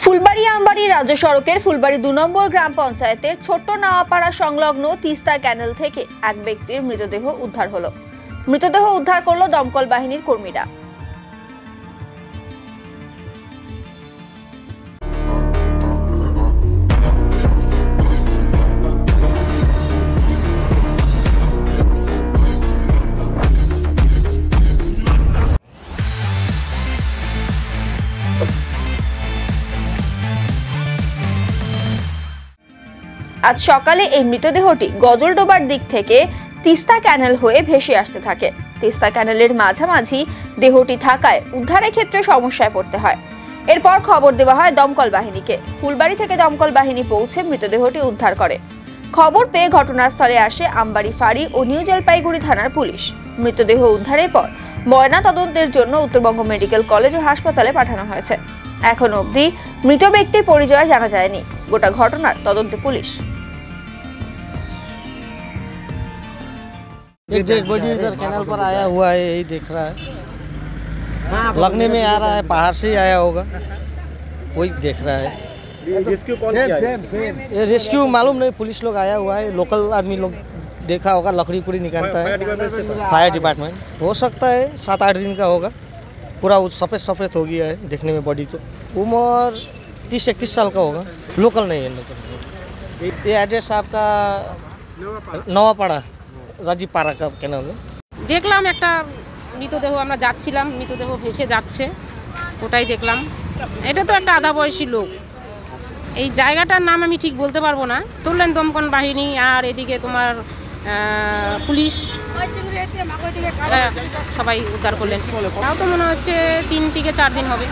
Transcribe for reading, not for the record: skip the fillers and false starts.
ফুলবাড়ি আমবাড়ি রাজ্য সড়কের ফুলবাড়ি ২ নম্বর গ্রাম পঞ্চায়েতের ছোট্ট নাওয়াপাড়া সংলগ্ন তিস্তা ক্যানেল থেকে এক ব্যক্তির মৃতদেহ উদ্ধার হলো। মৃতদেহ উদ্ধার করলো দমকল বাহিনীর কর্মীরা। আজ সকালে এই মৃতদেহটি গজলডোবার দিক থেকে তিস্তা ক্যানেল হয়ে ভেসে আসতে থাকে। তিস্তা ক্যানেলের মাঝামাঝি দেহটি থাকায় উদ্ধারের ক্ষেত্রে সমস্যায় পড়তে হয়। এরপর খবর দেওয়া হয় দমকল বাহিনীকে। ফুলবাড়ি থেকে দমকল বাহিনী পৌঁছে মৃতদেহটি উদ্ধার করে। খবর পেয়ে ঘটনাস্থলে আসে আমবাড়ি ফাঁড়ি ও নিউ জলপাইগুড়ি থানার পুলিশ। মৃতদেহ উদ্ধারের পর ময়না তদন্তের জন্য উত্তরবঙ্গ মেডিকেল কলেজ ও হাসপাতালে পাঠানো হয়েছে। এখন অবধি মৃত ব্যক্তির পরিচয় জানা যায়নি। গোটা ঘটনার তদন্তে পুলিশ। एक डेड बॉडी इधर कैनाल पर आया हुआ है, यही देख रहा है। लगने में आ रहा है पहाड़ से ही आया होगा, वही देख रहा है। रेस्क्यू कौन किया है? ये रेस्क्यू मालूम नहीं, पुलिस लोग आया हुआ है, लोकल आदमी लोग देखा होगा, लकड़ी कुड़ी निकालता है। फायर डिपार्टमेंट हो सकता है 7-8 दिन का होगा। पूरा सफ़ेद सफ़ेद हो गया है देखने में बॉडी। तो उम्र 30-31 साल का होगा। लोकल नहीं है। ये एड्रेस आपका नवापाड़ा রাজীব পাড়া কেন হলো? দেখলাম একটা মৃতদেহ, আমরা যাচ্ছিলাম, মৃতদেহ ভেসে যাচ্ছে, ওটাই দেখলাম। এটা তো একটা আধা বয়সী লোক। এই জায়গাটার নাম আমি ঠিক বলতে পারবো না। তুললেন দমকল বাহিনী আর এদিকে তোমার পুলিশ, সবাই উদ্ধার করলেন। তাও তো মনে হচ্ছে 3 থেকে 4 দিন হবে।